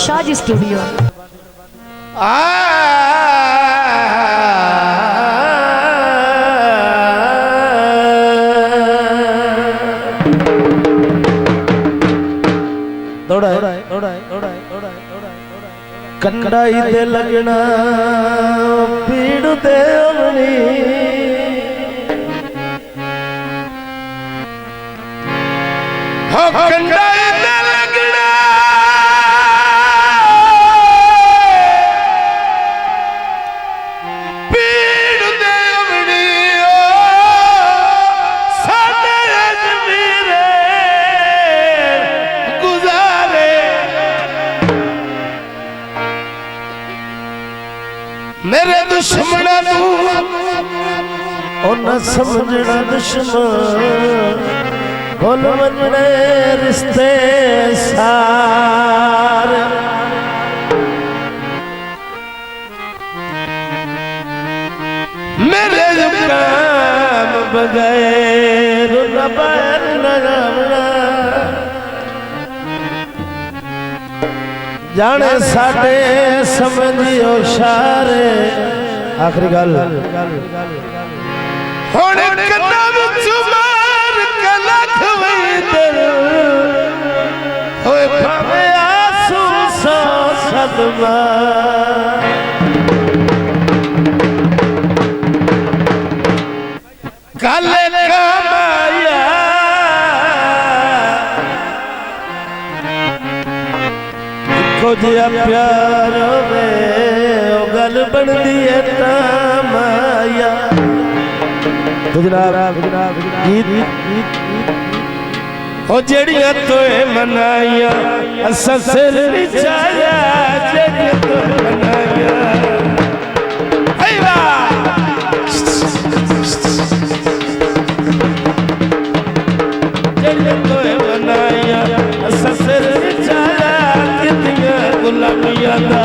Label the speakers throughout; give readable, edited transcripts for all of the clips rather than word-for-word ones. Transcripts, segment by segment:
Speaker 1: Shaz studio.
Speaker 2: कंडाई दे लगना पीड़ दे अवनी हो कंडाई दे लगना पीड़ दे अवनी साडे अजमीरे गुजारे मेरे दुश्मना तू न समझना दुश्मन बोल मनने रिश्ते सारे मेरे काम बगैर न बैर न जाना जाने साडे समझियो शारे आखिरी गल हुण कन्ना विच मार के लख दिल होए भावे आंसू सौ सदमा गल कमाया कुछ प्यार वे गल बनती है माया ओ जड़ियां तोए मनाया असा सिर निचाया जड़ियां तोए मनाया जड़ियां तोए मनाया असा सिर निचाया कितियां गुलामियां दा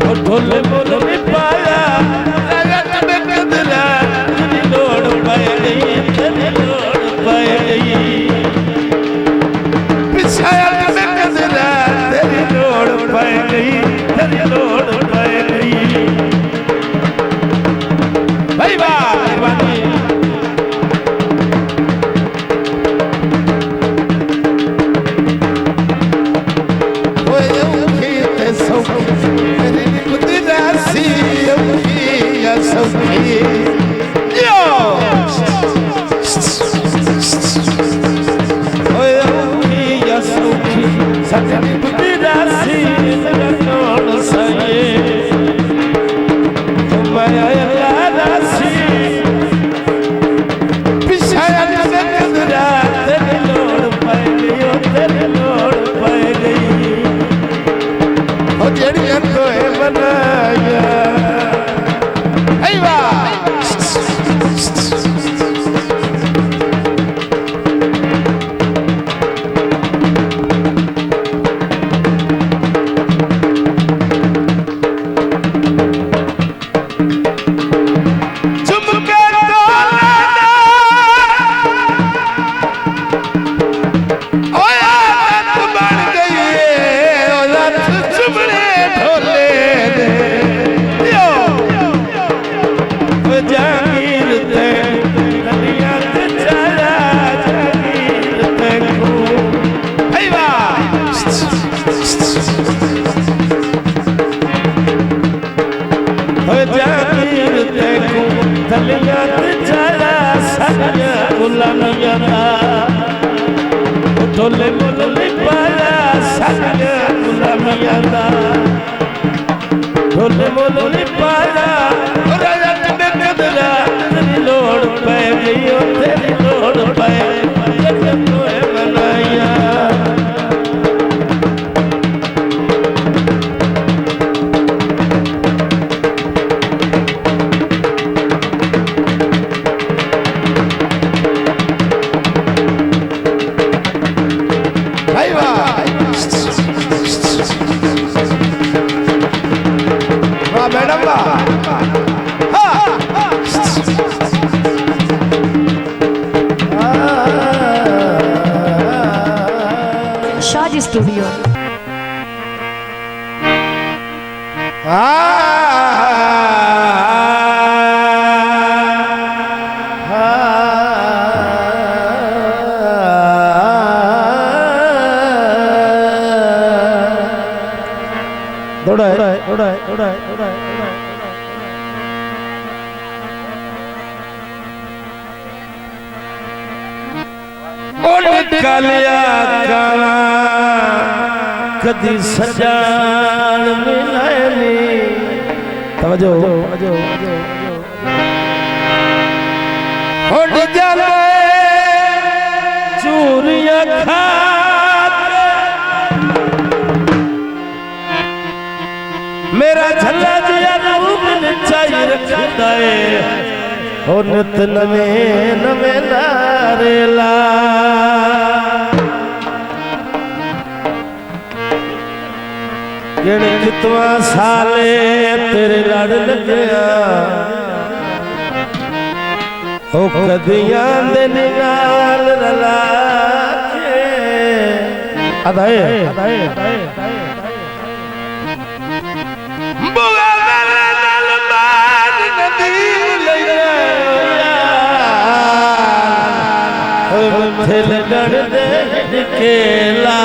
Speaker 2: ओ ढोले बोल नहीं पाया ढोले बोले पाया सारिया गुलामियां दा ढोले बोले पाया राजा तेरे कदरा तेरी लोड़ पै गई तेरी लोड़ पै जब तोए मनाया
Speaker 1: शाज स्टूडियो।
Speaker 2: कालिया काला कदी सजान मिलनी तवज्जो उड़ जाने चूरिया खात मेरा झल्ला जिया रूप चाहिए रखता है और नित नवे नवे नारेला कितवा साले तेरे लड़ लग्या ओ कदियां दे नाल रला के अदाए बुआ मेरे नाल बाज नदीम लैया ओ थिल लड़ दे केला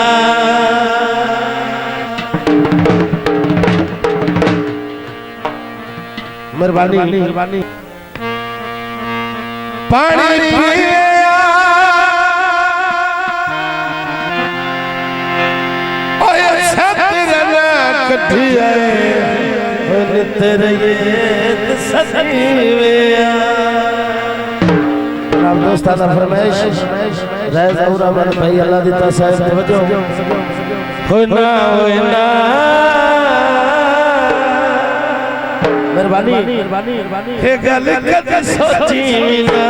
Speaker 2: मेहरबानी पानी दोस्ताना फरमाइश भाई अल्लाह दिता साहब तवज्जो होना होना मेहरबानी हे गल कद सोची ना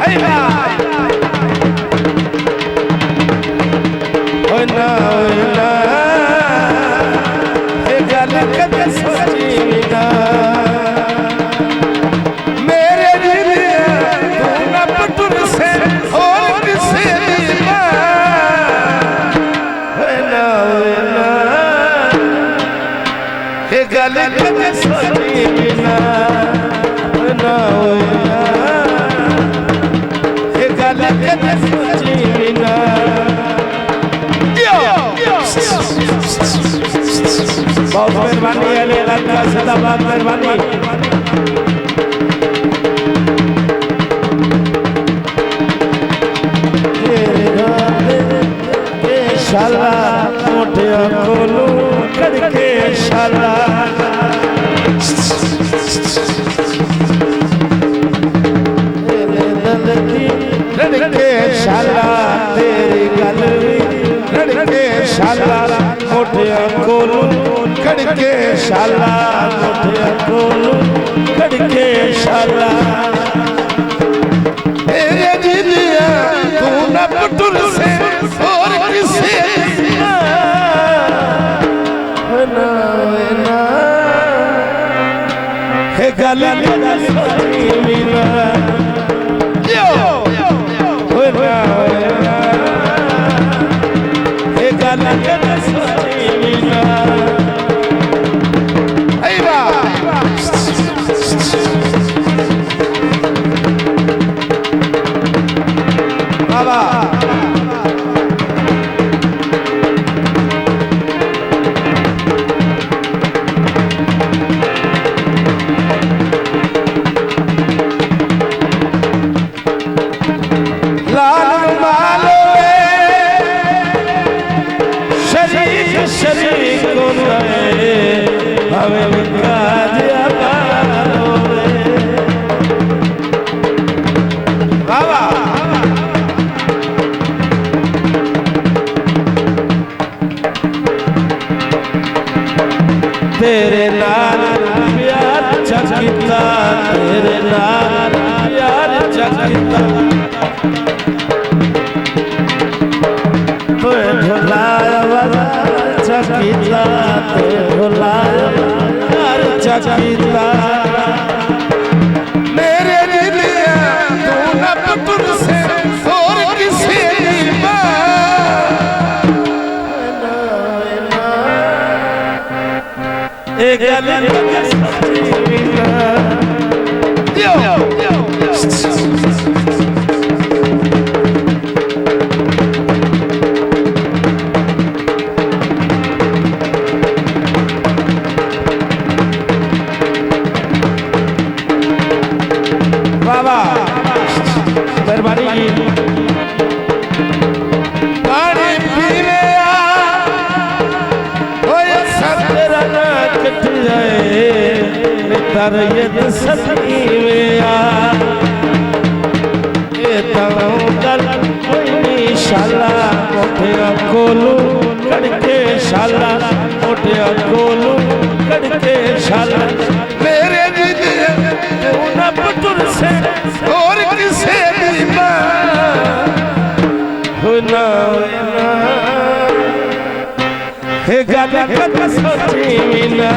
Speaker 2: आइला होना होना हे गल कद सोची ना मेरे दिल तू न पटुर से और किसे गल कद सोची ना ना ये गल कद सोची ना बहुत मेहरबानी अली अल्लाह सदाबाद मेहरबानी शाला मोटिया खोलू करके शाला लड़के शाला तेरी गल लड़के शाला मोटिया खोलू करके शाला मोटिया खोलू करके शाला तेरे जिलिया तू न पटुल से और किसे ना ना हे गल सोची मीना यो होना हे गल सोची मीना आइबा बाबा शरीक को हमें काजिया बाबा तेरे नाल प्यार चकिता तेरे नाल प्यार चकिता भुलाया चकिता ते भुलाया चकिता मेरे दिलिया तू न पटुर से गल सच्ची ना बाबा मेहरबानी पानी पीवे तर ये सती वेया ये तंगल कोई शाला मोटे कोलू कड़के शाला मोटे कोलू कड़के शाला मेरे दीदी उन पुत्र से और किसे भी होना हे गाना कद सोची ना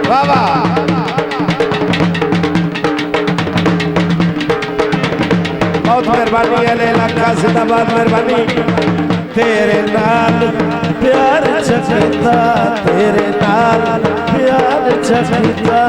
Speaker 2: बाबा बहुत मेहरबानी है लाखा जिंदाबाद मेहरबानी तेरे नाल प्यार चखता तेरे नाल प्यार चखता